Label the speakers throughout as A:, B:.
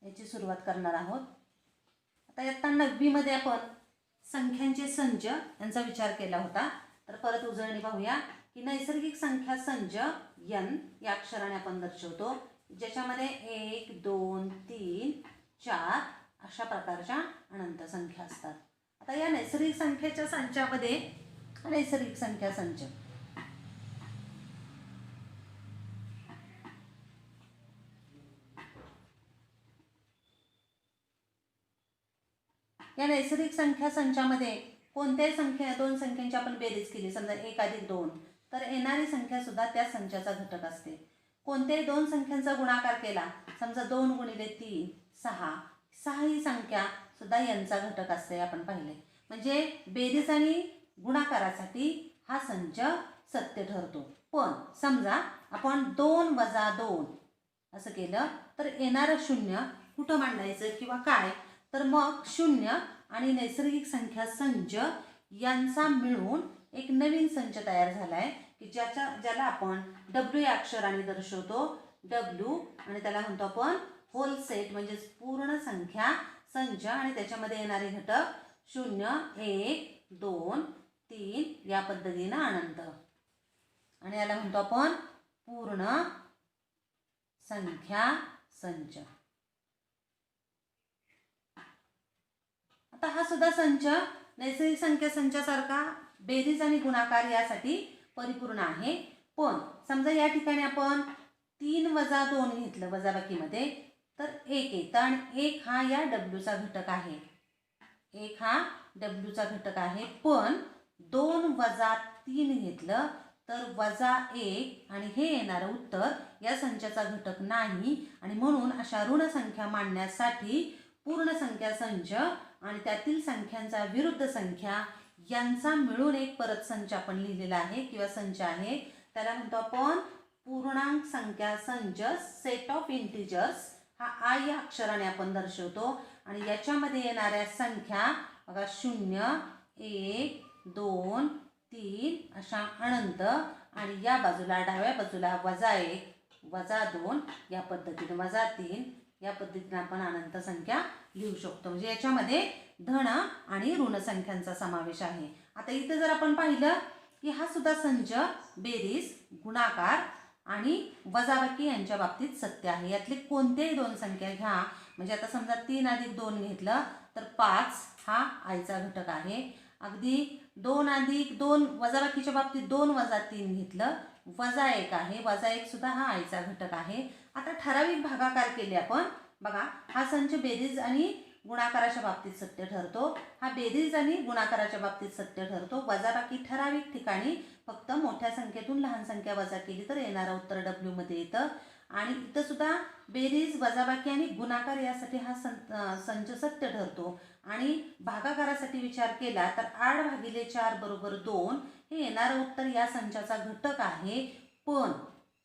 A: याची सुरुवात करणार आहोत। आता इयत्ता 9वी मध्ये आपण संख्यांचे संच यांचा विचार केला होता। तर परत उजळणी पाहूया की नैसर्गिक संख्या संच n या अक्षराने आपण दर्शवतो, ज्याच्यामध्ये 1 2 3 4 अशा प्रकारच्या अनंत संख्या असतात। आता या नैसर्गिक संख्येच्या संचामध्ये नैसर्गिक संख्या संच या नैसर्गिक संख्या संचामध्ये कोणत्याही दोन संख्यांची आपण बेरीज केली, समजा 1 + 2, तर येणारी संख्या सुद्धा त्या संचाचा घटक असते। कोणत्याही दोन संख्यांचा गुणाकार केला, समजा 2 × 3 6, 6 ही संख्या सुद्धा यांचा घटक असते आपण पाहिले। म्हणजे बेरीज आणि गुणाकारासाठी हा संच सत्य ठरतो। पण समजा आपण 2 - 2 असं केलं तर येणारं शून्य कुठं मांडायचं किंवा काय, तर मग शून्य आणि नैसर्गिक संख्या संच यांचा मिळून एक नवीन संच तयार झालाय की ज्याला आपण W या अक्षराने दर्शवतो। W आणि त्याला म्हणतो आपण होल सेट म्हणजे पूर्ण संख्या संच, आणि त्याच्यामध्ये येणारे घटक 0 1 2 3 या पद्धतीने अनंत, आणि याला म्हणतो आपण पूर्ण संख्या संच। आता हा सुद्धा संच नैसर्गिक संख्या संचासारखा बेरीज आणि गुणाकार यासाठी परिपूर्ण आहे। पण समजा या ठिकाणी आपण 3 - 2 घेतलं वजाबाकीमध्ये, तर 1 येतं, आणि 1 हा या डब्ल्यूचा घटक आहे। 1 हा डब्ल्यूचा घटक आहे। पण 2 - 3 घेतलं तर -1, आणि हे येणारं उत्तर या संचाचा घटक नाही, आणि म्हणून अशा ऋण संख्या मांडण्यासाठी पूर्ण संख्या संच आणि त्यातील संख्यांचा विरुद्ध संख्या यांचा मिळून एक परत संच आपण लिहिलेला आहे किंवा संच आहे, त्याला म्हणतो आपण पूर्णांक संख्या संच, सेट ऑफ इंटिजर्स। हा I या अक्षराने आपण दर्शवतो, आणि याच्यामध्ये येणाऱ्या संख्या बघा 0 1 2 3 अशा अनंत, आणि या बाजूला डाव्या बाजूला -1 -2 या पद्धतीने -3 या पद्धतीने आपण अनंत संख्या लिहू शकतो। म्हणजे याच्यामध्ये धन आणि ऋण संख्यांचा समावेश आहे। आता इथे जर आपण पाहिलं की हा सुद्धा संच बेरीज गुणाकार आणि वजाबाकी यांच्या बाबतीत सत्य आहे। यातले कोणतेही दोन संख्या घ्या, म्हणजे आता समजा 3 + 2 घेतलं तर 5 हा आईचा घटक आहे। अगदी 2 + 2 वजाबाकीच्या बाबतीत 2 - 3 घेतलं, -1 आहे, -1 सुद्धा हा आईचा घटक आहे। आता ठराविक भागाकार केले आपण, बघा हा संच बेरीज आणि गुणाकाराच्या बाबतीत सत्य ठरतो, हा बेरीज आणि गुणाकाराच्या बाबतीत सत्य ठरतो। वजाबाकी ठराविक ठिकाणी फक्त मोठ्या संख्येतून लहान संख्या वजा केली तर येणारं उत्तर W मध्ये येतं, आणि इथं सुद्धा बेरीज वजाबाकी आणि गुणाकार यासाठी हा संच सत्य ठरतो। आणि भागाकारासाठी विचार केला तर 8/4 = 2 हे येणारं उत्तर या संचाचा घटक आहे। पण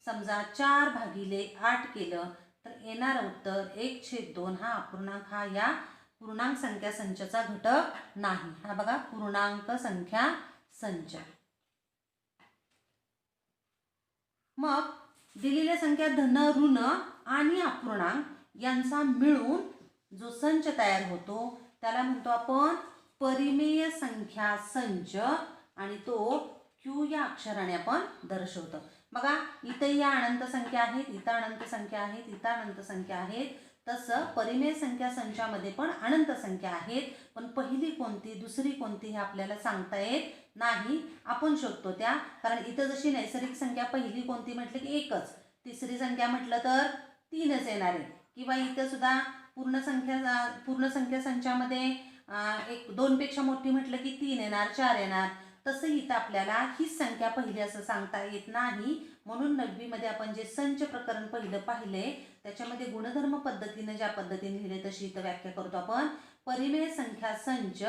A: समजा 4/8 केलं तर येणारं उत्तर 1/2 हा अपूर्णांक, हा या पूर्णांक संख्या संचाचा घटक नाही। हा बघा पूर्णांक संख्या संच। मग दिलेल्या संख्या धन ऋण आणि अपूर्णांक यांचा मिळून जो संच तयार होतो त्याला म्हणतो आपण परिमेय संख्या संच, आणि तो Q या अक्षराने आपण दर्शवतो। बघा इथे या अनंत संख्या आहेत, इथं अनंत संख्या आहेत, इथं अनंत संख्या आहेत, तसं परिमेय संख्या संचामध्ये पण अनंत संख्या आहेत। पण पहिली कोणती दुसरी कोणती हे आपल्याला सांगता येत नाही, आपण शोधतो त्या, कारण इथं जशी नैसर्गिक संख्या पहिली कोणती म्हटलं की 1च, तिसरी संख्या म्हटलं तर 3च येणार आहे, किंवा इथं सुद्धा पूर्ण संख्या संचामध्ये 2 पेक्षा मोठी म्हटलं की 3 येणार 4 येणार। तसं इथं आपल्याला हीच संख्या पहिली असं सांगता येत नाही, म्हणून 9वी मध्ये आपण जे संच प्रकरण पहिलं पाहिले त्याच्यामध्ये गुणधर्म पद्धतीने ज्या पद्धतीने लिहिले तशी इथं व्याख्या करतो आपण। परिमेय संख्या संच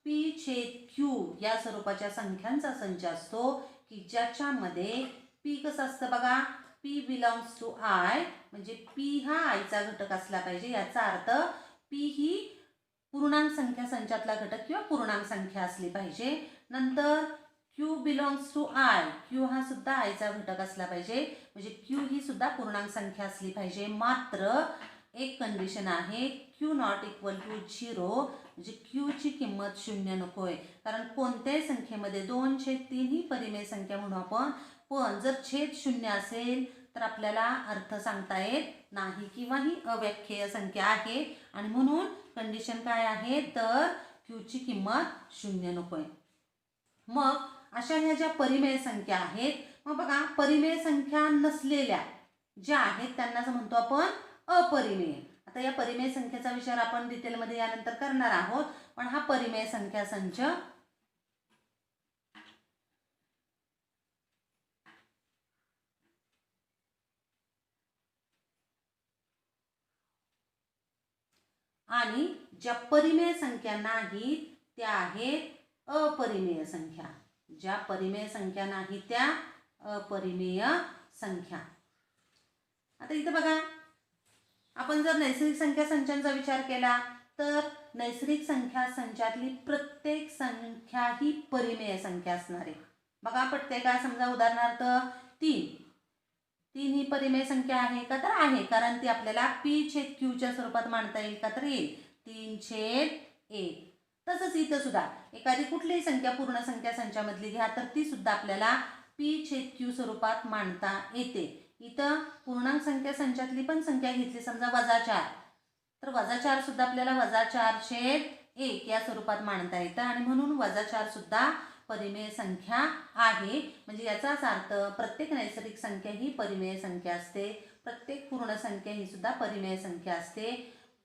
A: P/Q या स्वरूपाच्या संख्यांचा संच असतो की ज्याच्यामध्ये P कसं असतं बघा, P बिलॉंग्स टू I, म्हणजे P हा आईचा घटक असला पाहिजे। याचा अर्थ P ही पूर्णांक संख्या संचातला घटक किंवा पूर्णांक संख्या असली पाहिजे। नंतर Q belongs to I, Q हा सुद्धा आईचा घटक असला पाहिजे, म्हणजे Q ही सुद्धा पूर्णांक संख्या असली पाहिजे। मात्र एक कंडिशन आहे क्यू नॉट इक्वल टू 0, म्हणजे क्यूची किंमत 0 नको आहे. कारण कोणत्याही संख्येमध्ये 2/3 ही परिमेय संख्या म्हणू आपण, पण जर छेद 0 असेल तर आपल्याला अर्थ सांगता येत नाही किंवा ही अव्याख्येय संख्या आहे. आणि म्हणून कंडिशन काय आहे तर क्यूची किंमत 0 नको आहे. मग अशा ह्या ज्या परिमेय संख्या आहेत, मग बघा परिमेय संख्या नसलेल्या ज्या आहेत त्यांनाच म्हणतो आपण अपरिमेय. आता या परिमेय संख्येचा विचार आपण डिटेलमध्ये यानंतर करणार आहोत, पण हा परिमेय संख्या संच आणि ज्या परिमेय संख्या नाहीत त्या आहेत अपरिमेय संख्या. ज्या परिमेय संख्या नाहीत त्या अपरिमेय संख्या. आता इथे बघा, आपण जर नैसर्गिक संख्या संचांचा विचार केला तर नैसर्गिक संख्या संचातली प्रत्येक संख्या ही परिमेय संख्या असणार आहे. बघा पटते का? समजा उदाहरणार्थ 3 ही परिमेय संख्या आहे का तर आहे, कारण ती आपल्याला p/q च्या स्वरूपात मांडता येईल का तर येईल 3/1. तसंच इथं सुद्धा एखादी कुठलीही संख्या पूर्ण संख्या संचामधली घ्या तर ती सुद्धा आपल्याला p/q स्वरूपात मांडता येते. इथं पूर्णांक संख्या संचातली पण संख्या घेतली समजा -4, तर -4 सुद्धा आपल्याला -4/1 या स्वरूपात मांडता येतं. आणि म्हणून -4 सुद्धा परिमेय संख्या आहे. म्हणजे याचाच अर्थ प्रत्येक नैसर्गिक संख्या ही परिमेय संख्या असते, प्रत्येक पूर्ण संख्या ही सुद्धा परिमेय संख्या असते,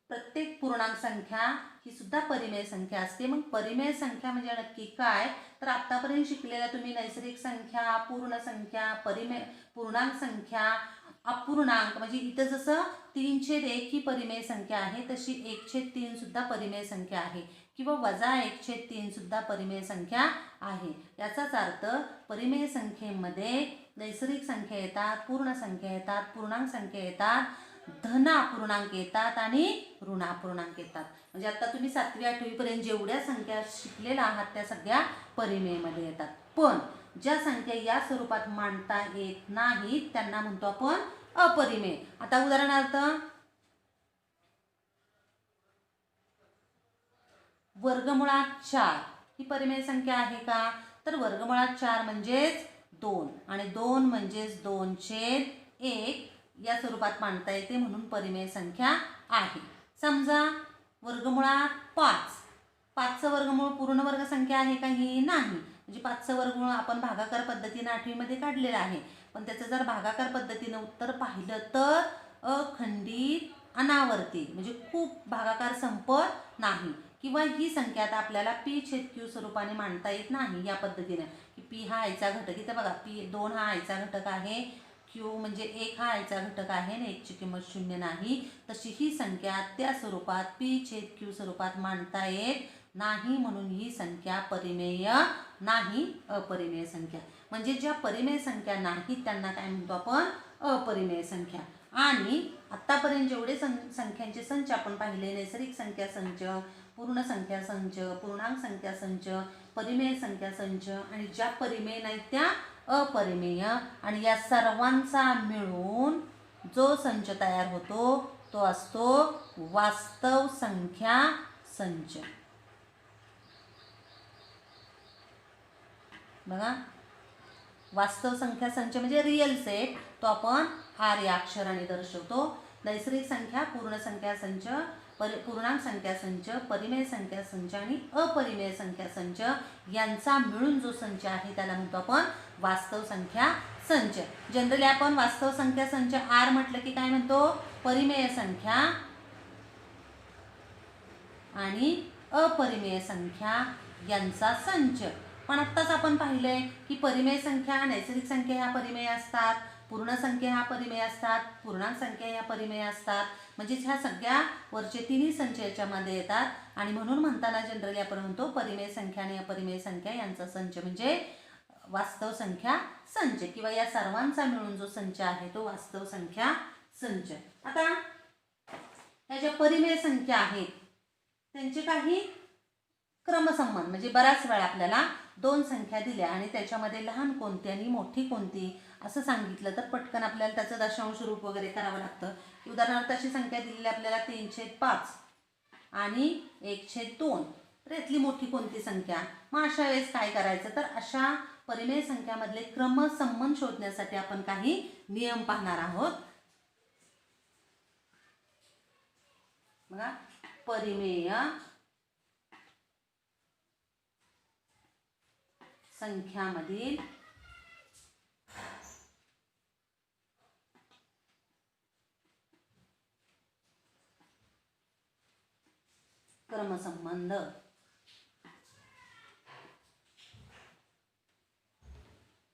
A: प्रत्येक पूर्णांक संख्या ही सुद्धा परिमेय संख्या असते. मग परिमेय संख्या म्हणजे नक्की काय तर आतापर्यंत शिकलेल्या तुम्ही नैसर्गिक संख्या, पूर्ण संख्या, पूर्णांक संख्या, अपूर्णांक, म्हणजे इथं जसं 3/1 ही परिमेय संख्या आहे तशी 1/3 सुद्धा परिमेय संख्या आहे किंवा -1/3 सुद्धा परिमेय संख्या आहे. याचाच अर्थ परिमेय संख्येमध्ये नैसर्गिक संख्या येतात, पूर्ण संख्या येतात, पूर्णांक संख्या येतात, धन अपूर्णांक येतात आणि ऋण अपूर्णांक येतात. म्हणजे आता तुम्ही 7वी 8वी पर्यंत जेवढ्या संख्या शिकलेल्या आहात त्या सगळ्या परिमेयमध्ये येतात. पण ज्या संख्या या स्वरूपात मांडता येत नाहीत त्यांना म्हणतो आपण अपरिमेय. आता उदाहरणार्थ वर्गमुळात 4 ही परिमेय संख्या आहे का तर वर्गमुळात 4 म्हणजेच 2 आणि 2 म्हणजेच 2/1 या स्वरूपात मांडता येते, म्हणून परिमेय संख्या आहे. समजा वर्गमुळात 5चं वर्गमूळ पूर्ण वर्ग संख्या आहे का ही नाही. म्हणजे 5चं वर्गमूळ आपण भागाकार पद्धतीने 8वी मध्ये काढलेलं आहे, पण त्याचं जर भागाकार पद्धतीने उत्तर पाहिलं तर अखंडित अनावर्ती, म्हणजे खूप भागाकार संपत नाही. किंवा ही संख्या आता आपल्याला p/q स्वरूपाने मांडता येत नाही या पद्धतीने की p हा आयचा घटक, इथे बघा p2 हा आयचा घटक आहे, q म्हणजे 1 हा आयचा घटक आहे आणि 1ची किंमत 0 नाही. तशी ही संख्या त्या स्वरूपात p/q स्वरूपात मांडता येत नाही, म्हणून ही संख्या परिमेय नाही, अपरिमेय संख्या. म्हणजे ज्या परिमेय संख्या नाहीत त्यांना काय म्हणतो आपण अपरिमेय संख्या. आणि आतापर्यंत जेवढे संख्यांचे संच आपण पाहिले, नैसर्गिक संख्या संच, पूर्ण संख्या संच, पूर्णांक संख्या संच, परिमेय संख्या संच आणि ज्या परिमेय नाहीत त्या अपरिमेय, आणि या सर्वांचा मिळून जो संच तयार होतो तो असतो वास्तव संख्या संच. बघा वास्तव संख्या संच म्हणजे रिअल सेट, तो आपण R या अक्षराने दर्शवतो. नैसर्गिक संख्या, पूर्ण संख्या संच, पूर्णांक संख्या संच, परिमेय संख्या संच आणि अपरिमेय संख्या संच यांचा मिळून जो संच आहे त्याला म्हणतो आपण वास्तव संख्या संच. जनरली आपण वास्तव संख्या संच R म्हटलं की काय म्हणतो परिमेय संख्या आणि अपरिमेय संख्या यांचा संच. पण आत्ताच आपण पाहिलंय की परिमेय संख्या, नैसर्गिक संख्या ह्या परिमेय असतात, पूर्ण संख्या ह्या परिमेय असतात, पूर्णांक संख्या ह्या परिमेय असतात. म्हणजे ह्या सगळ्या वरचे तिन्ही संच याच्यामध्ये येतात. आणि म्हणून म्हणताना जनरली आपण म्हणतो परिमेय संख्या आणि अपरिमेय संख्या यांचा संच म्हणजे वास्तव संख्या संच, किंवा या सर्वांचा मिळून जो संच आहे तो वास्तव संख्या संच. आता ह्या ज्या परिमेय संख्या आहेत त्यांचे काही क्रमसंबंध, म्हणजे बऱ्याच वेळा आपल्याला 2 संख्या दिल्या आणि त्याच्यामध्ये लहान कोणती आणि मोठी कोणती असं सांगितलं तर पटकन आपल्याला त्याचं दशांश रूप वगैरे करावं लागतं. उदाहरणार्थ अशी संख्या दिलेली आपल्याला 3/5 आणि 1/2. तर यातली मोठी कोणती संख्या? मग अशा वेळेस काय करायचं, तर अशा परिमेय संख्यामधले क्रमसंबंध शोधण्यासाठी आपण काही नियम पाहणार आहोत. बघा, परिमेय संख्यामधील क्रमसंबंध.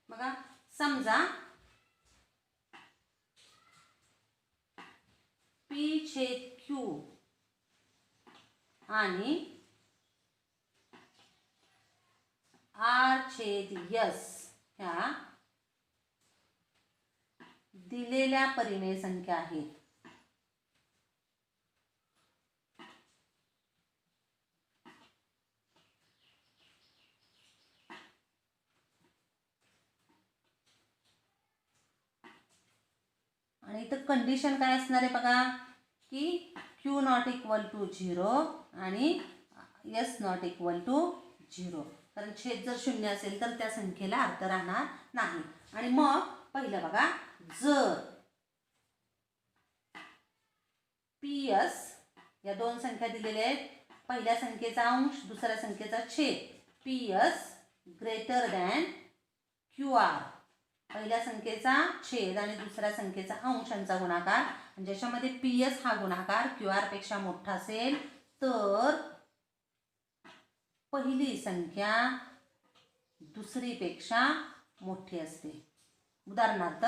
A: बघा, समजा P/Q आणि R/S ह्या दिलेल्या परिमेय संख्या आहेत. आणि इथं कंडिशन काय असणार आहे बघा, की Q ≠ 0 आणि S ≠ 0. कारण छेद जर 0 असेल तर त्या संख्येला अर्थ राहणार नाही. आणि मग पहिलं बघा, जर PS या दोन संख्या दिलेल्या आहेत, पहिल्या संख्येचा अंश दुसऱ्या संख्येचा छेद, PS > QR, पहिल्या संख्येचा छेद आणि दुसऱ्या संख्येचा अंशांचा गुणाकार, आणि ज्याच्यामध्ये PS हा गुणाकार QR पेक्षा मोठा असेल तर पहिली संख्या दुसरीपेक्षा मोठी असते. उदाहरणार्थ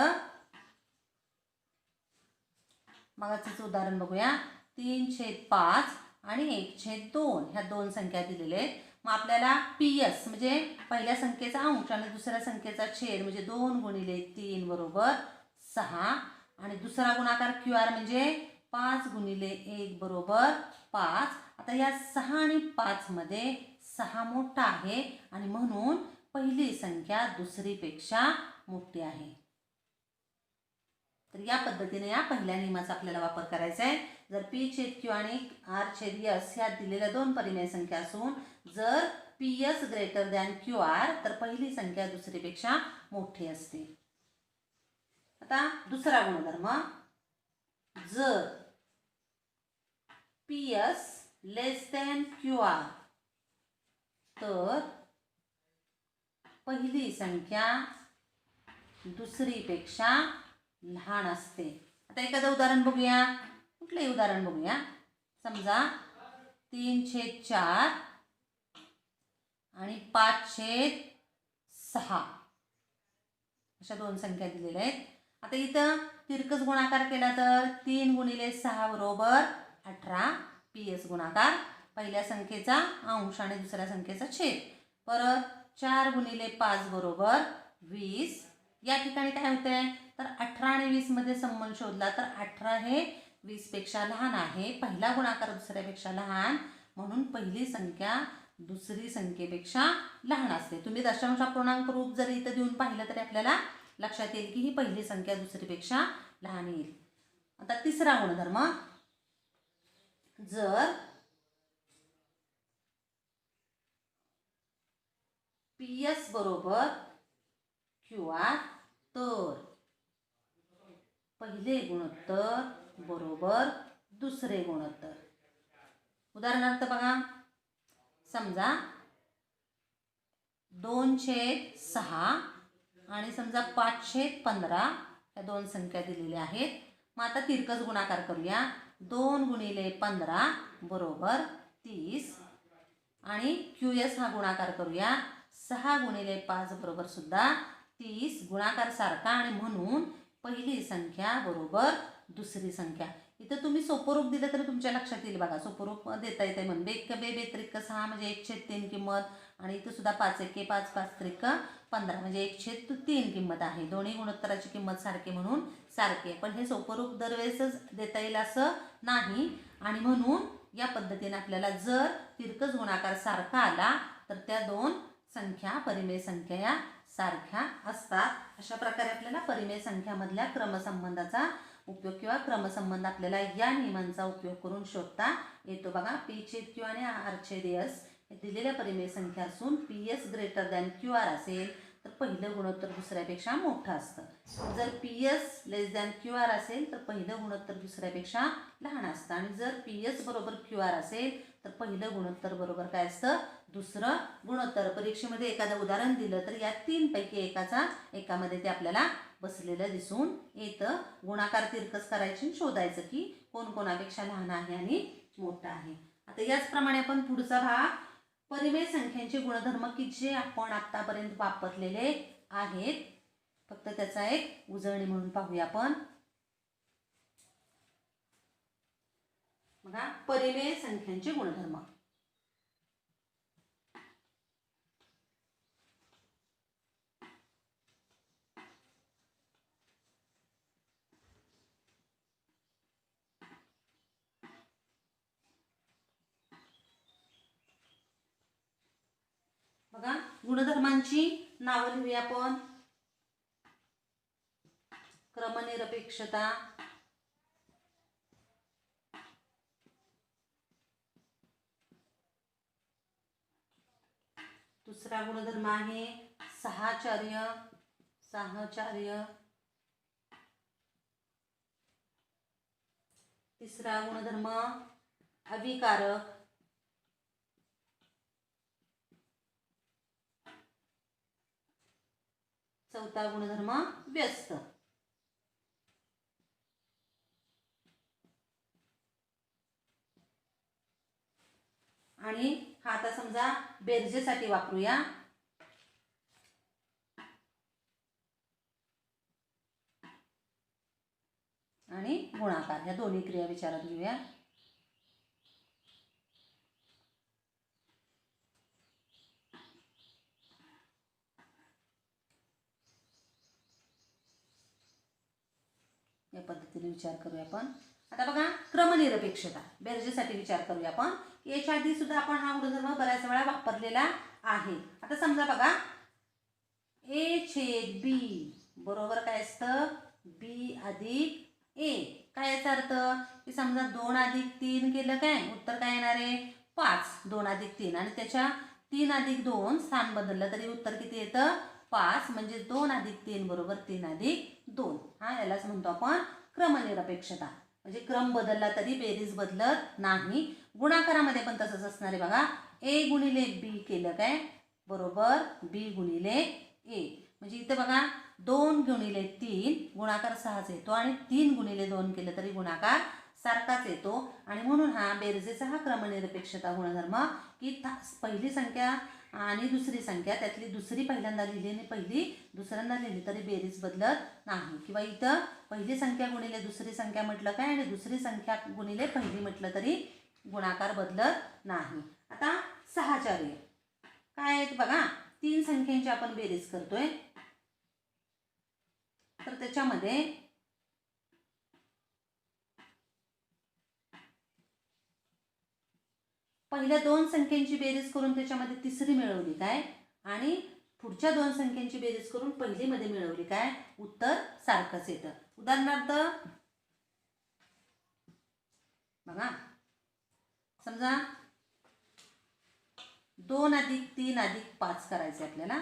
A: मगाचंच उदाहरण बघूया. 3/5 आणि 1/2 ह्या दोन संख्या दिलेल्या आहेत. मग आपल्याला PS म्हणजे पहिल्या संख्येचा अंश आणि दुसऱ्या संख्येचा छेद म्हणजे 2 × 3 = 6 आणि दुसरा गुणाकार QR म्हणजे 5 × 1 = 5. आता या 6 आणि 5 मध्ये 6 मोठा आहे आणि म्हणून पहिली संख्या दुसरीपेक्षा मोठी आहे. तर या पद्धतीने या पहिल्या नियमाचा आपल्याला वापर करायचा आहे. जर P/Q आणि R/S ह्या दिलेल्या दोन परिमेय संख्या असून जर PS > QR तर पहिली संख्या दुसरीपेक्षा मोठी असते. आता दुसरा गुणधर्म, जर PS < QR तर पहिली संख्या दुसरीपेक्षा लहान असते. आता एखादं उदाहरण बघूया. कुठलंही उदाहरण बघूया. समजा 3/4 आणि 5/6 अशा दोन संख्या दिलेल्या आहेत. आता इथं तिरकस गुणाकार केला तर 3 × 6 = 18. PS गुणाकार पहिल्या संख्येचा अंश आणि दुसऱ्या संख्येचा छेद. परत 4 × 5 = 20. या ठिकाणी काय होतंय, तर 18 आणि 20 मध्ये संबंध शोधला तर 18 हे 20 पेक्षा लहान आहे. पहिला गुणाकार दुसऱ्यापेक्षा लहान म्हणून पहिली संख्या दुसरी संख्येपेक्षा लहान असते. तुम्ही दशांश अपूर्णांक रूप जर इथं देऊन पाहिलं तरी आपल्याला लक्षात येईल की ही पहिली संख्या दुसरीपेक्षा लहान येईल. आता तिसरा गुणधर्म, जर PS = QR तर पहिले गुणोत्तर बरोबर दुसरे गुणोत्तर. उदाहरणार्थ बघा, समजा 2/6 आणि समजा 5/15 या दोन संख्या दिलेल्या आहेत. मग आता तिरकस गुणाकार करूया. 2 × 15 = 30 आणि QS हा गुणाकार करूया. 6 × 5 बरोबर सुद्धा 30. गुणाकार सारखा आणि म्हणून पहिली संख्या बरोबर दुसरी संख्या. इथं तुम्ही सोपं रूप दिलं तर तुमच्या लक्षात येईल बघा. सोपं रूप देता येते म्हणून 1 बे 2 6 म्हणजे 1/3 किंमत आणि इथं सुद्धा 5 1 5 5 3 15 म्हणजे 1/3 किंमत आहे. दोन्ही गुणोत्तराची किंमत सारखी म्हणून सारखी आहे. पण हे सोपं रूप दरवेळेसच देता येईल असं नाही आणि म्हणून या पद्धतीने आपल्याला जर तिरकस गुणाकार सारखा आला तर त्या दोन संख्या परिमेय संख्या या सारख्या असतात. अशा प्रकारे आपल्याला परिमेय संख्यामधल्या क्रमसंबंधाचा उपयोग किंवा क्रमसंबंध आपल्याला या नियमांचा उपयोग करून शोधता येतो. बघा, पी छेद क्यू आणि आर छेद एस हे दिलेल्या परिमेय संख्या असून P S greater than Q R असेल तर पहिलं गुणोत्तर दुसऱ्यापेक्षा मोठं असतं. जर P S less than Q R असेल तर पहिलं गुणोत्तर दुसऱ्यापेक्षा लहान असतं. आणि जर पी एस बरोबर क्यू आर असेल तर पहिलं गुणोत्तर बरोबर काय असतं, दुसरं गुणोत्तर. परीक्षेमध्ये एखादं उदाहरण दिलं तर या तीनपैकी एकामध्ये ते आपल्याला बसलेलं दिसून येतं. गुणाकार तिरकस करायची, शोधायचं की कोण कोणापेक्षा लहान आहे आणि मोठा आहे. आता याचप्रमाणे आपण पुढचा भाग परिमेय संख्यांचे गुणधर्म की जे आपण आतापर्यंत वापरलेले आहेत, फक्त त्याचा एक उजळणी म्हणून पाहूया आपण. बघा, परिमेय संख्यांचे गुणधर्म. बघा, गुणधर्मांची नावं लिहूया आपण. क्रमनिरपेक्षता, दुसरा गुणधर्म आहे साहचर्य, तिसरा गुणधर्म अविकारक, चौथा गुणधर्म व्यस्त. आणि हा आता समजा बेरजेसाठी वापरूया. आणि गुणाकार या दोन्ही क्रिया विचारात घेऊया. या पद्धतीने विचार करूया आपण. आता बघा, क्रमनिरपेक्षता बेरजेसाठी विचार करूया आपण. याच्या आधी सुद्धा आपण हा गुणधर्म बऱ्याच वेळा वापरलेला आहे. आता समजा बघा, ए छेद बी बरोबर काय असतं, बी अधिक ए. काय याचा अर्थ की समजा 2 अधिक 3 केलं काय, उत्तर काय येणार आहे 5. 2 अधिक 3 आणि त्याच्या 3 अधिक 2 स्थान बदललं तरी उत्तर किती येतं 5. म्हणजे 2 अधिक 3 बरोबर 3 अधिक 2. हा यालाच म्हणतो आपण क्रमनिरपेक्षता. म्हणजे क्रम बदलला तरी बेरीज बदलत नाही. गुणाकारामध्ये पण तसंच असणार आहे. बघा, ए गुणिले बी केलं काय बरोबर बी गुणिले ए. म्हणजे इथे बघा 2 गुणिले 3 गुणाकार 6च येतो आणि 3 गुणिले 2 केलं तरी गुणाकार सारखाच येतो. आणि म्हणून हा बेरजेचा हा क्रमनिरपेक्षता गुणधर्म की पहिली संख्या आणि दुसरी संख्या त्यातली दुसरी पहिल्यांदा लिहिली आणि पहिली दुसऱ्यांदा लिहिली तरी बेरीज बदलत नाही. किंवा इथं पहिली संख्या गुणिले दुसरी संख्या म्हटलं काय आणि दुसरी संख्या गुणिले पहिली म्हटलं तरी गुणाकार बदलत नाही. आता साहचर्य काय आहेत बघा, 3 संख्यांची आपण बेरीज करतोय तर त्याच्यामध्ये पहिल्या 2 संख्यांची बेरीज करून त्याच्यामध्ये तिसरी मिळवली काय आणि पुढच्या 2 संख्यांची बेरीज करून पहिलीमध्ये मिळवली काय, उत्तर सारखंच येतं. उदाहरणार्थ बघा, समजा 2 अधिक 3 अधिक 5 करायचे आपल्याला.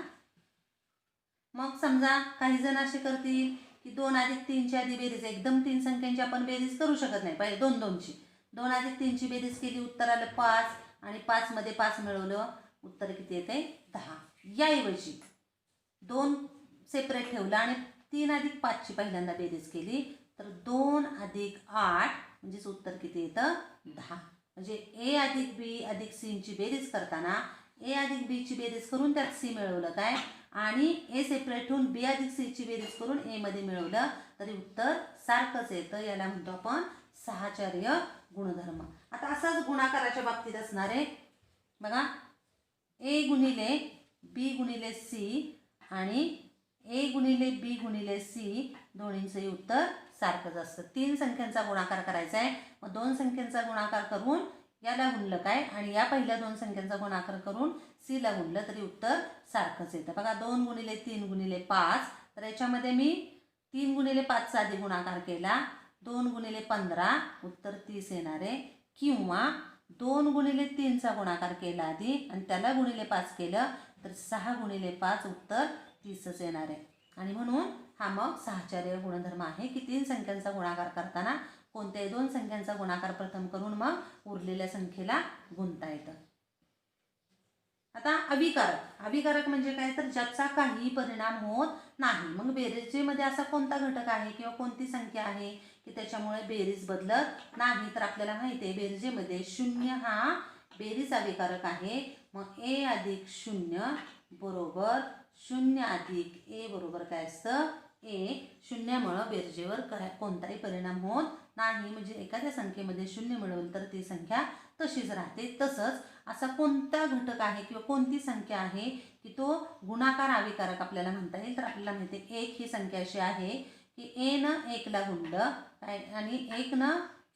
A: मग समजा काही जण असे करतील की 2 अधिक 3ची आधी बेरीज, एकदम 3 संख्यांची आपण बेरीज करू शकत नाही, पहिले 2ची 2 अधिक 3ची बेरीज केली, उत्तर आलं 5 आणि 5 मध्ये 5 मिळवलं, उत्तर किती येते 10. याऐवजी 2 सेपरेट ठेवलं आणि 3 अधिक 5ची पहिल्यांदा बेरीज केली तर 2 अधिक 8 म्हणजेच उत्तर किती येतं 10. म्हणजे ए अधिक बी अधिक सीची बेरीज करताना ए अधिक बीची बेरीज करून त्यात सी मिळवलं काय आणि ए सेपरेट ठेवून बी अधिक सीची बेरीज करून ए मध्ये मिळवलं तरी उत्तर सारखंच येतं. याला म्हणतो आपण साहचर्य गुणधर्म. आता असाच गुणाकाराच्या बाबतीत असणार आहे बघा, ए गुणिले बी गुणिले सी आणि ए गुणिले बी गुणिले सी दोन्हींचंही उत्तर सारखंच असतं. 3 संख्यांचा गुणाकार करायचा आहे, मग 2 संख्यांचा गुणाकार करून याला गुणलं काय आणि या पहिल्या दोन संख्यांचा गुणाकार करून सी ला गुणलं तरी उत्तर सारखंच येतं. बघा 2 गुणिले 3 गुणिले 5, तर याच्यामध्ये मी 3 गुणिले 5चा आधी गुणाकार केला, 2 गुणिले 15 उत्तर 30 येणार आहे. किंवा 2 गुणिले 3चा गुणाकार केला आधी आणि त्याला गुणिले 5 केलं तर 6 गुणिले 5 उत्तर 30च येणार आहे. आणि म्हणून हा मग साहचर्य गुणधर्म आहे की 3 संख्यांचा गुणाकार करताना कोणत्याही 2 संख्यांचा गुणाकार प्रथम करून मग उरलेल्या संख्येला गुणता येतं. आता अविकारक म्हणजे काय, तर ज्याचा काही परिणाम होत नाही. मग बेरीजमध्ये असा कोणता घटक आहे किंवा कोणती संख्या आहे की त्याच्यामुळे बेरीज बदलत नाही, तर आपल्याला माहिती आहे बेरजेमध्ये 0 हा बेरीज अविकारक आहे. मग a अधिक 0 बरोबर 0 अधिक a बरोबर काय असतं, a. 0मुळे बेरजेवर कोणताही परिणाम होत नाही. म्हणजे एखाद्या संख्येमध्ये 0 मिळवलं तर ती संख्या तशीच राहते. तसंच असा कोणता घटक आहे किंवा कोणती संख्या आहे की तो गुणाकार अविकारक आपल्याला म्हणता येईल, तर आपल्याला माहिती आहे 1 ही संख्या अशी आहे की a न 1 ला गुणलं काय आणि 1 न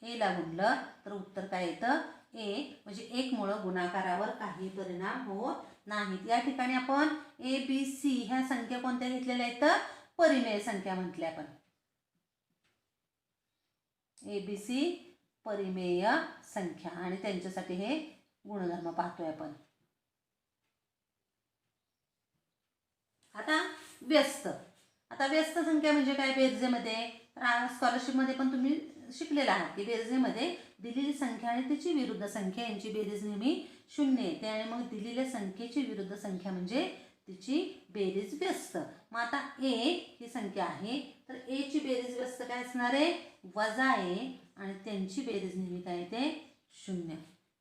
A: a ला गुणलं तर उत्तर काय येतं, a. म्हणजे 1 मुळे गुणाकारावर काही परिणाम होत नाहीत. या ठिकाणी आपण a b c ह्या संख्या कोणत्या घेतलेल्या आहेत, तर परिमेय संख्या म्हटल्या आपण. a b c परिमेय संख्या आणि त्यांच्यासाठी हे गुणधर्म पाहतोय आपण. आता व्यस्त संख्या म्हणजे काय बेरजेमध्ये, स्कॉलरशिपमध्ये पण तुम्ही शिकलेला आहात की बेरजेमध्ये दिलेली संख्या आणि त्याची विरुद्ध संख्या यांची बेरीज नेहमी 0 येते आणि मग दिलेल्या संख्येची विरुद्ध संख्या म्हणजे तिची बेरीज व्यस्त. मग आता a ही संख्या आहे तर a ची बेरीज व्यस्त काय असणार आहे, वजा a आणि त्यांची बेरीज नेहमी काय येते 0.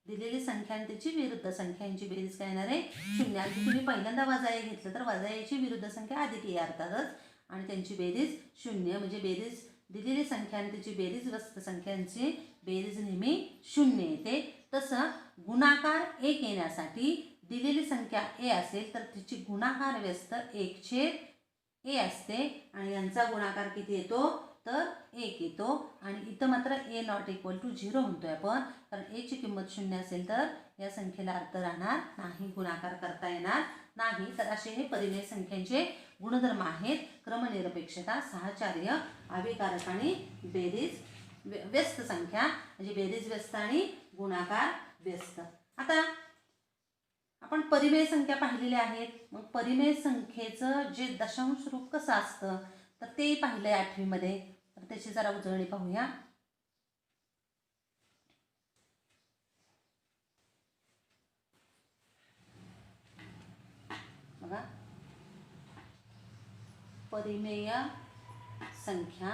A: दिलेली संख्या आणि त्याची विरुद्ध संख्या यांची बेरीज काय येणार आहे 0. आधी तुम्ही पहिल्यांदा वजा a घेतलं तर वजा a ची विरुद्ध संख्या अधिक a अर्थातच आणि त्यांची बेरीज 0. म्हणजे बेरीज दिलेली संख्या आणि त्याची बेरीज व्यस्त संख्यांची बेरीज नेहमी 0 येते. तसं गुणाकार 1 येण्यासाठी दिलेली संख्या a असेल तर तिची गुणाकार व्यस्त 1/a असते आणि यांचा गुणाकार किती येतो तर 1 येतो. आणि इथं मात्र a नॉट इक्वल टू 0 म्हणतोय आपण, कारण a ची किंमत 0 असेल तर या संख्येला अर्थ राहणार नाही, गुणाकार करता येणार नाही. तर असे हे परिमेय संख्यांचे गुणधर्म आहेत, क्रमनिरपेक्षता, साहचर्य, अविकारक आणि बेरीज व्यस्त संख्या म्हणजे बेरीज व्यस्त आणि गुणाकार व्यस्त. आता आपण परिमेय संख्या पाहिलेल्या आहेत. मग परिमेय संख्येचं जे दशांश रूप कसं असतं तर ते पाहिलंय 8वी मध्ये, तर त्याची जरा उजळणी पाहूया. बघा, परिमेय संख्या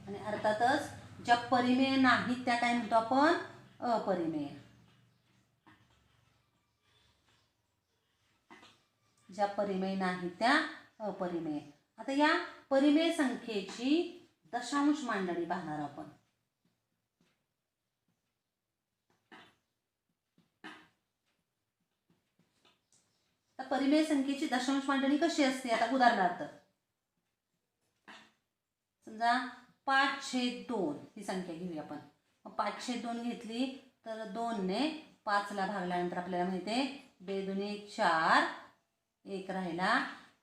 A: आणि अर्थातच ज्या परिमेय नाहीत त्या काय म्हणतो आपण, अपरिमेय. ज्या परिमेय नाहीत त्या अपरिमेय. आता या परिमेय संख्येची दशांश मांडणी पाहणार आपण. तर परिमेय संख्येची दशांश मांडणी कशी असते, आता उदाहरणार्थ समजा 5/2 ही संख्या घेऊया आपण. 5/2 घेतली तर 2 ने 5 ला भागल्यानंतर आपल्याला माहिती आहे 2 दुणे 4, 1 राहिला,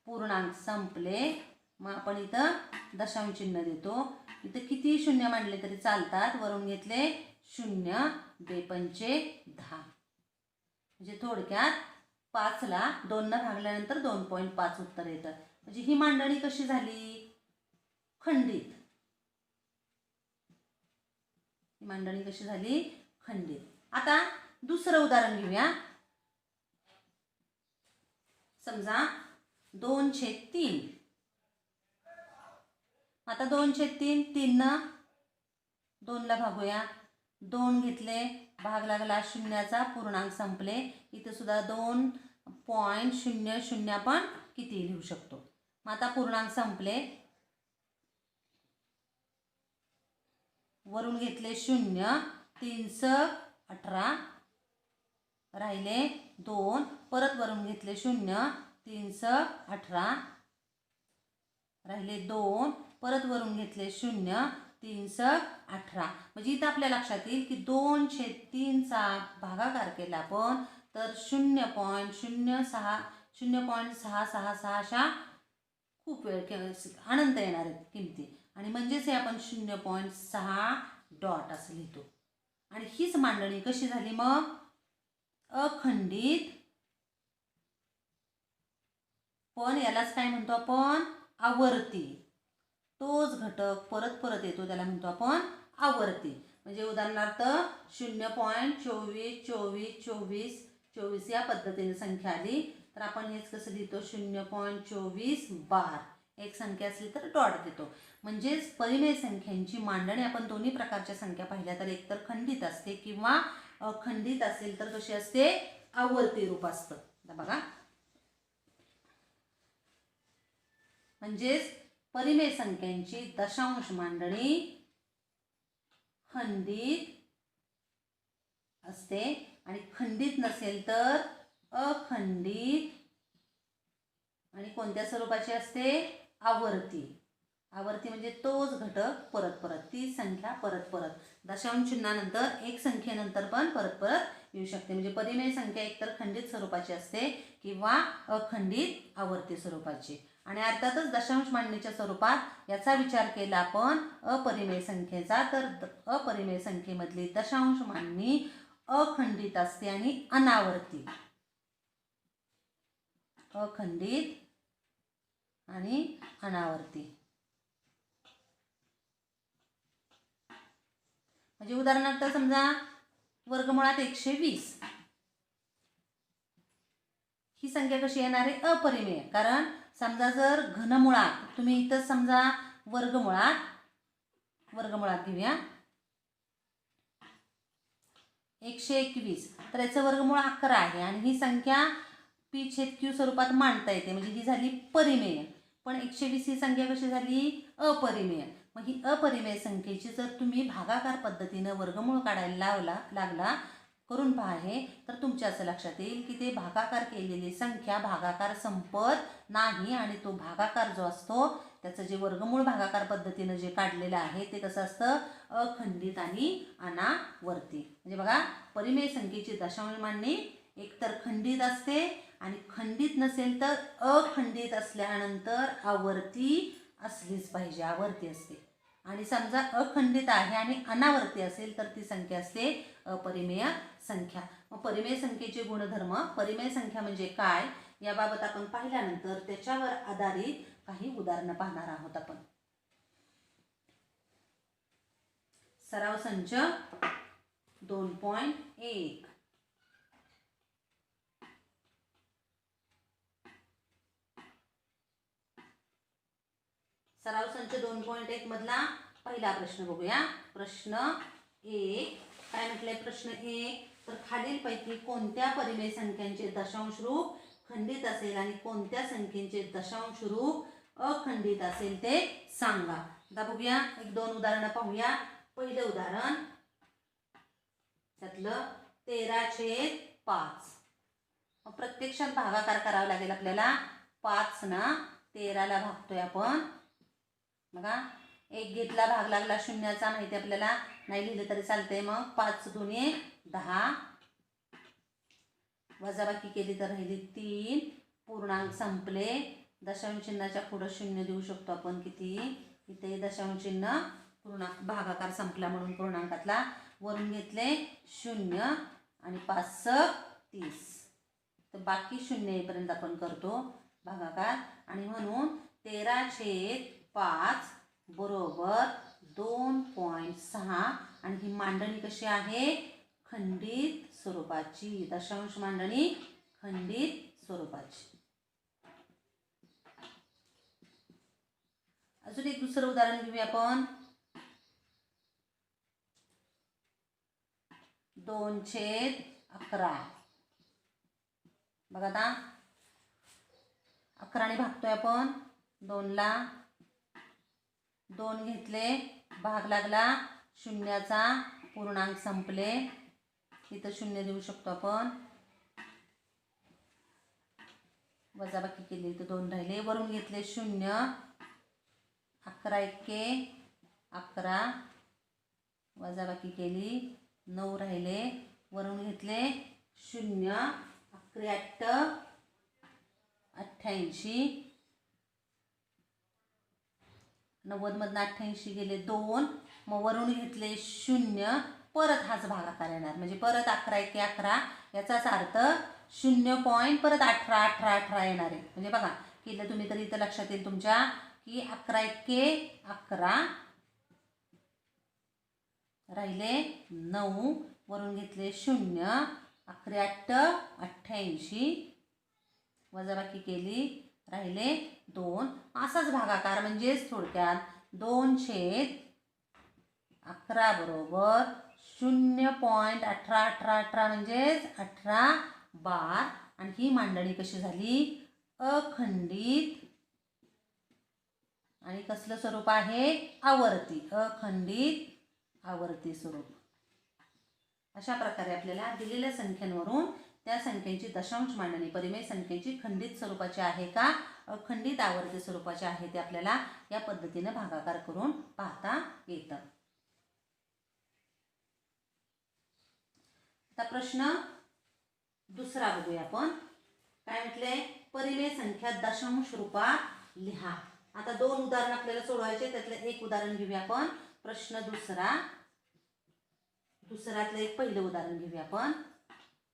A: पूर्णांक संपले. मग आपण इथं दशांश चिन्ह देतो. इथं किती शून्य मांडले तरी चालतात, वरून घेतले 0, 2 पंचे 10. म्हणजे थोडक्यात 5 ला 2 ने भागल्यानंतर 2.5 उत्तर येतं. म्हणजे ही मांडणी कशी झाली, खंडित. ही मांडणी कशी झाली, खंडित. आता दुसरं उदाहरण घेऊया. समजा 2/3. आता 2/3 3 न 2 ला भागूया. 2 घेतले, भाग लागला शून्याचा, पूर्णांक संपले. इथे सुद्धा 2.00 आपण किती लिहू शकतो. मग आता पूर्णांक संपले, वरून घेतले 0, 3 × 18 राहिले 2, परत वरून घेतले 0, 3 × 18 राहिले 2, परत वरून घेतले 0, 3×18. म्हणजे इथं आपल्या लक्षात येईल की 2/3चा भागाकार केला आपण तर 0.0666 अशा खूप वेळ अनंत येणार आहेत किमती. आणि म्हणजेच हे आपण 0.6 डॉट असं लिहितो. आणि हीच मांडणी कशी झाली मग? अखंडित, पण यालाच काय म्हणतो आपण? आवर्ती. तोच घटक परत परत येतो त्याला म्हणतो आपण आवर्ती. म्हणजे उदाहरणार्थ 0.242424 या पद्धतीने संख्या आली तर आपण हेच कसं लिहितो? 0.24 बार. एक संख्या असली तर डॉट देतो. म्हणजेच परिमेय संख्यांची मांडणी आपण दोन्ही प्रकारच्या संख्या पाहिल्या तर एकतर खंडित असते किंवा अखंडित असेल तर कशी असते? आवर्ती रूप असतं. बघा, म्हणजेच परिमेय संख्यांची दशांश मांडणी खंडित असते आणि खंडित नसेल तर अखंडित आणि कोणत्या स्वरूपाची असते? आवर्ती. आवर्ती म्हणजे तोच घटक परत परत, ती संख्या परत परत. दशांश चिन्हानंतर एक संख्येनंतर पण परत परत येऊ शकते. म्हणजे परिमेय संख्या एकतर खंडित स्वरूपाची असते किंवा अखंडित आवर्ती स्वरूपाची. आणि अर्थातच दशांश मांडणीच्या स्वरूपात याचा विचार केला आपण अपरिमेय संख्येचा तर अपरिमेय संख्येमधली दशांश मांडणी अखंडित असते आणि अनावर्ती. अखंडित आणि अनावर्ती. म्हणजे उदाहरणार्थ समजा वर्गमुळात 120 ही संख्या कशी येणार आहे? अपरिमेय. कारण समजा जर घनमुळात, तुम्ही इथं समजा वर्गमुळात घेऊया 121 तर याचं वर्गमूळ 11 आहे आणि ही संख्या p/q स्वरूपात मांडता येते. म्हणजे ही झाली परिमेय. पण 120 ही संख्या कशी झाली? अपरिमेय. मग ही अपरिमेय संख्येची जर तुम्ही भागाकार पद्धतीनं वर्गमूळ काढायला लागला करून पहा हे तर तुमच्या असं लक्षात येईल की ते भागाकार केलेली संख्या भागाकार संपत नाही आणि तो भागाकार जो असतो त्याचं जे वर्गमूळ भागाकार पद्धतीनं जे काढलेलं आहे ते कसं असतं? अखंडित आणि अनावर्ती. म्हणजे बघा, परिमेय संख्येची दशांश मांडणी एकतर खंडित असते आणि खंडित नसेल तर अखंडित असल्यानंतर आवर्ती असलीच पाहिजे, आवर्ती असते. आणि समजा अखंडित आहे आणि अनावर्ती असेल तर ती संख्या असते अपरिमेय संख्या. मग परिमेय संख्येचे गुणधर्म, परिमेय संख्या म्हणजे काय याबाबत आपण पाहिल्यानंतर त्याच्यावर आधारित काही उदाहरणं पाहणार आहोत आपण. सराव संच 2.1. सराव संच 2.1 मधला पहिला प्रश्न बघूया. प्रश्न 1 काय म्हटलंय? प्रश्न 1 तर खालीलपैकी कोणत्या परिमेय संख्यांचे दशांश रूप खंडित असेल आणि कोणत्या संख्येचे दशांश रूप अखंडित असेल ते सांगा. आता बघूया, 1-2 उदाहरणं पाहूया. पहिलं उदाहरण त्यातलं 13/5. प्रत्यक्षात भागाकार करावा लागेल आपल्याला. 5 ना 13ला भागतोय आपण. बघा, 1 घेतला भाग लागला शून्याचा, माहिती आपल्याला, नाही लिहिलं तरी चालतंय. मग 5 दुने 10, वजाबाकी केली तर राहिली 3, पूर्णांक संपले. दशांश चिन्हाच्या पुढे शून्य देऊ शकतो आपण. किती? इथे दशांश चिन्ह पूर्णांक भागाकार संपला म्हणून पूर्णांकातला वरून घेतले 0 आणि 5×30 तर बाकी 0 येईपर्यंत आपण करतो भागाकार. आणि म्हणून 13/5 बरोबर 2.6. आणि ही मांडणी कशी आहे? खंडित स्वरूपाची. दशांश मांडणी खंडित स्वरूपाची. अजून एक दुसरं उदाहरण घेऊया आपण. 2/11. बघा आता 11ने भागतोय आपण. 2ला 2 घेतले, भाग लागला शून्याचा, पूर्णांक संपले. इथं 0 देऊ शकतो आपण. वजाबाकी केली तर 2 राहिले, वरून घेतले 0. 11 × 1 11 वजाबाकी केली 9 राहिले, वरून घेतले 0, 11 88, 90 मधनं 88 गेले 2, मग वरून घेतले 0, परत हाच भागाकार येणार म्हणजे परत 11 एके 11, याचाच अर्थ 0 परत 18 18 18 येणार आहे. म्हणजे बघा केलं तुम्ही तरी इथं लक्षात येईल तुमच्या की 11 एके 11 राहिले 9, वरून घेतले 0, 11 88, वजाबाकी केली राहिले 2, असाच भागाकार म्हणजेच थोडक्यात 2/11 बरोबर 0.181818 म्हणजेच 18 बार. आणि ही मांडणी कशी झाली? अखंडित आणि कसलं स्वरूप आहे? आवर्ती, अखंडित आवर्ती स्वरूप. अशा प्रकारे आपल्याला दिलेल्या संख्यांवरून त्या संख्येची दशांश मांडणी परिमेय संख्येची खंडित स्वरूपाची आहे का अखंडित आवर्ती स्वरूपाची आहे ते आपल्याला या पद्धतीने भागाकार करून पाहता येतं. आता प्रश्न दुसरा बघूया आपण. काय म्हटले? परिमेय संख्या दशांश रूपात लिहा. आता 2 उदाहरण आपल्याला सोडवायचे, त्यातलं एक उदाहरण घेऊया आपण. प्रश्न दुसऱ्यातलं एक पहिलं उदाहरण घेऊया आपण.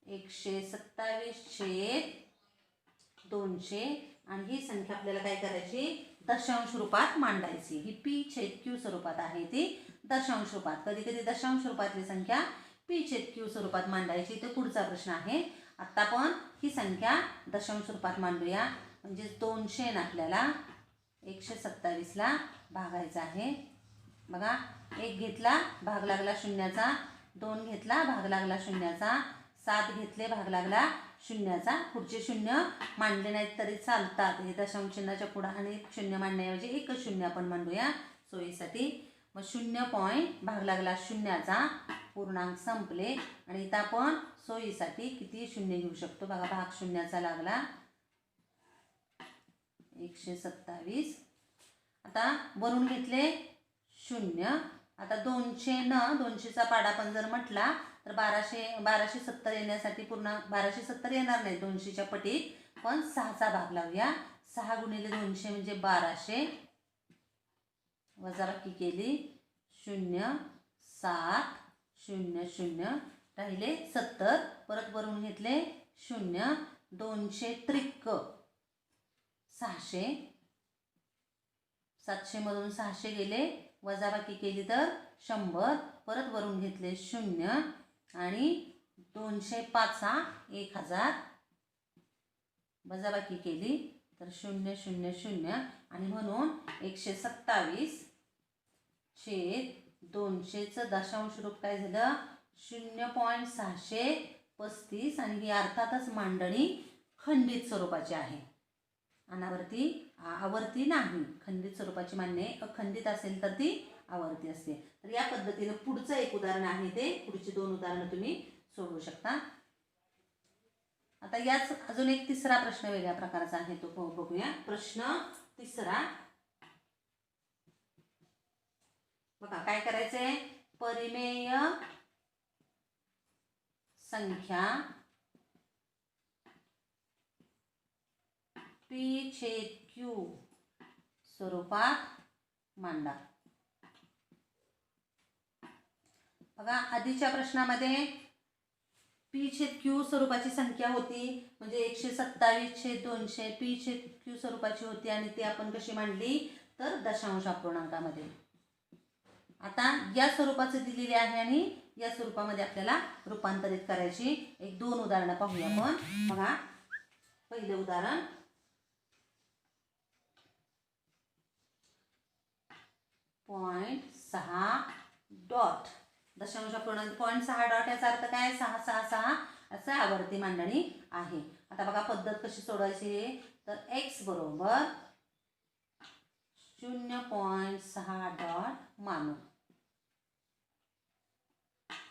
A: 127/200 आणि ही संख्या आपल्याला काय करायची? दशांश रूपात मांडायची. ही p/q स्वरूपात आहे, ती दशांश रूपात. कधी कधी दशांश रूपातली संख्या p/q स्वरूपात मांडायची. तो पुढचा प्रश्न आहे. आता आपण ही संख्या दशांश रूपात मांडूया. म्हणजे 200 आपल्याला 127ला भागायचं आहे. बघा 1 घेतला भाग लागला शून्याचा, 2 घेतला भाग लागला शून्याचा, 7 घेतले भाग लागला शून्याचा. पुढचे शून्य मांडले नाहीत तरी चालतात. हे दशांश चिन्हाच्या पुढे आणि शून्य मांडण्याऐवजी एकच शून्य आपण मांडूया सोयीसाठी. मग 0 भाग लागला शून्याचा, पूर्णांक संपले. आणि इथं आपण सोयीसाठी किती शून्य घेऊ शकतो? बघा भाग शून्याचा लागला 127. आता वरून घेतले 0. आता 200चा पाडा पण जर म्हटला तर 1270 येण्यासाठी पूर्ण 1270 येणार नाही 200च्या पटीत, पण 6चा भाग लावूया. 6 गुणिले 200 म्हणजे 1200, वजाबाकी केली 0, 7, 0, 0 राहिले 70, परत वरून घेतले 0, 200 त्रिक 600, 700 मधून 600 गेले, वजाबाकी केली तर 100, परत वरून घेतले 0 आणि 205 1000, वजाबाकी केली तर 0, 0, 0 आणि म्हणून 127/200चं दशांश रूप काय झालं? 0.635. आणि ही अर्थातच मांडणी खंडित स्वरूपाची आहे. आवर्ती नाही. खंडित स्वरूपाची मांडणी अखंडित असेल तर ती आवर्ती असते. तर या पद्धतीने पुढचं एक उदाहरण आहे, ते पुढची 2 उदाहरणं तुम्ही सोडवू शकता. आता याच अजून एक तिसरा प्रश्न वेगळ्या प्रकारचा आहे, तो बघूया. प्रश्न तिसरा बघा काय करायचंय? परिमेय संख्या p/q स्वरूपात मांडा. बघा आधीच्या प्रश्नामध्ये p/q स्वरूपाची संख्या होती, म्हणजे 127/200 p/q स्वरूपाची होती आणि ती आपण कशी मांडली? तर दशांश अपूर्णांकामध्ये. आता या स्वरूपाचं दिलेले आहे आणि या स्वरूपामध्ये आपल्याला रूपांतरित करायची. 1-2 उदाहरणं पाहूया आपण. बघा पहिलं उदाहरण 0.6 डॉट दशांश अपूर्णांक 0.6 डॉट याचा अर्थ काय? 6 6 6 असं आवर्ती मांडणी आहे. आता बघा पद्धत कशी सोडवायची? तर x बरोबर 0.6 डॉट मानू.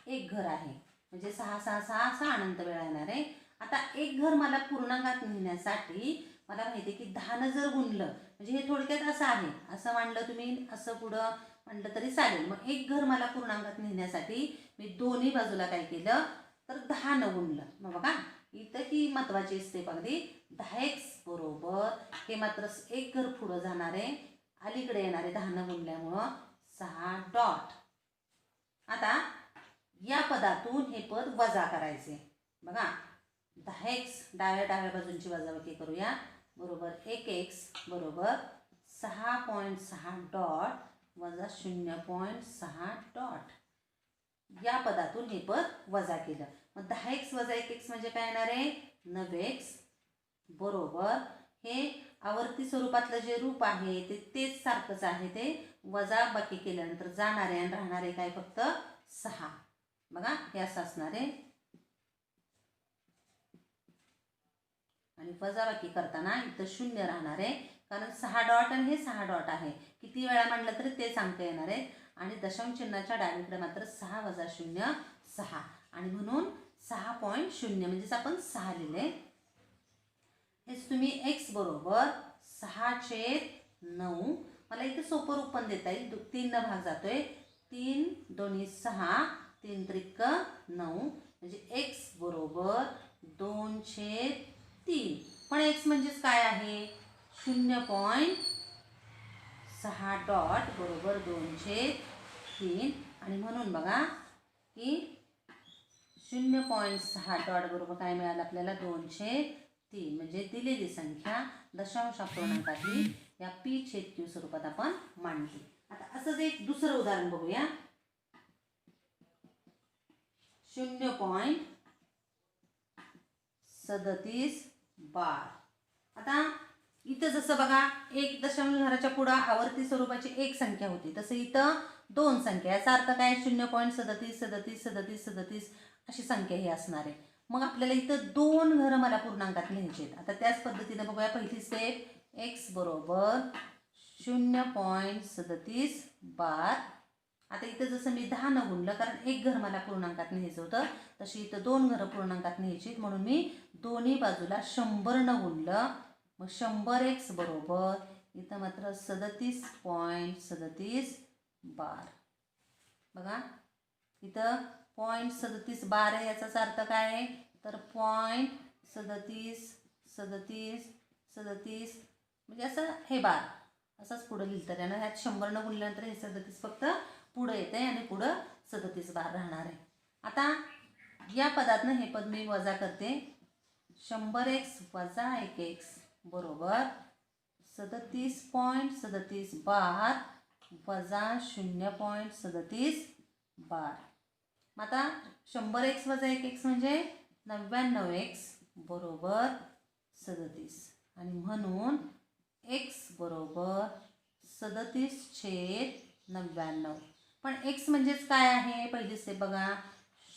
A: एक घर आहे म्हणजे 6 6 6 असा अनंत वेळा येणार आहे. आता एक घर मला पूर्णांकात नेण्यासाठी मला माहिती आहे की 10 जर गुणलं म्हणजे हे थोडक्यात असं आहे. असं मांडलं तुम्ही, असं पुढं म्हटलं तरी चालेल. मग एक घर मला पूर्णांकात नेण्यासाठी मी दोन्ही बाजूला काय केलं तर 10 न गुणलं. मग बघा इथं ही महत्त्वाची स्टेप अगदी 10x बरोबर हे मात्र एक घर पुढं जाणारे अलीकडे येणारे 10 न गुणल्यामुळं 6 डॉट. आता या पदातून हे पद वजा करायचे. बघा 10x डाव्या बाजूंची वजाबाकी करूया. बरोबर 1x बरोबर 6.6 डॉट वजा 0.6 डॉट. या पदातून हे पद वजा केलं. मग 10x वजा 1x म्हणजे काय येणार आहे 9x बरोबर हे आवर्ती स्वरूपातलं जे रूप आहे तेच सारखंच आहे. ते वजा बाकी केल्यानंतर जाणारे आणि राहणारे काय फक्त 6. बघा हे असं असणार आहे. आणि वजाबाकी करताना इथं 0 राहणार आहे कारण 6 डॉट आणि हे 6 डॉट आहे. किती वेळा मांडलं तरी तेच अंक येणार आहे. आणि दशांश चिन्हाच्या डावीकडे मात्र 6 वजा 0 6 आणि म्हणून 6.0 म्हणजेच आपण 6 लिहिले. हेच तुम्ही x बरोबर 6/9. मला इथे सोपं रूप पण देता येईल. 3 न भाग जातोय. 3 दोन्ही 6 3 त्रिक 9 म्हणजे x बरोबर 2/3. पण x म्हणजेच काय आहे 0.6 डॉट बरोबर 2/3 आणि म्हणून बघा की 0.6 डॉट बरोबर काय मिळालं आपल्याला 2/3 म्हणजे दिलेली संख्या दशांश अपूर्णांकातली या p/q स्वरूपात आपण मांडली. आता असंच एक दुसरं उदाहरण बघूया. 0.37 बार. आता इथं जसं बघा एक दशांश घराच्या पुढं आवर्ती स्वरूपाची एक संख्या होती तसं इथं दोन संख्या. याचा अर्थ काय 0.37 अशी संख्या ही असणार आहे. मग आपल्याला इथं दोन घरं मला पूर्णांकात लिहायचे आहेत. आता त्याच पद्धतीने बघूया. पहिली स्टेप x बरोबर 0.37 बार. आता इथं जसं मी 10 न गुणलं कारण एक घर मला पूर्णांकात न्यायचं होतं तशी इथं दोन घरं पूर्णांकात न्यायची म्हणून मी दोन्ही बाजूला 100 न गुणलं. मग 100x बरोबर इथं मात्र 37.37 बार. बघा इथं 0.37 बार आहे. याचाच अर्थ काय आहे तर 0.37 म्हणजे असं हे बार असंच पुढं लिहिलं त्यानं. ह्यात 100 न गुणल्यानंतर हे 37 फक्त पुढं येत आहे आणि पुढं 37 बार राहणार आहे. आता या पदातनं हे पद मी वजा करते. 100x वजा 1x बरोबर 37.37 बार वजा 0.37 बार. मग आता 100x वजा 1x म्हणजे 99x बरोबर 37 आणि म्हणून x बरोबर 37/99. पण x म्हणजेच काय आहे पहिली स्टेप बघा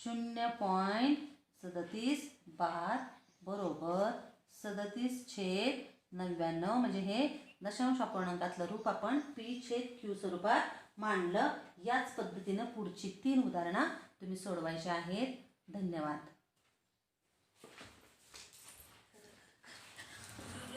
A: 0.37 बार बरोबर 37/99 म्हणजे हे दशांश अपूर्णांकातलं रूप आपण p/q स्वरूपात मांडलं. याच पद्धतीनं पुढची 3 उदाहरणं तुम्ही सोडवायची आहेत. धन्यवाद.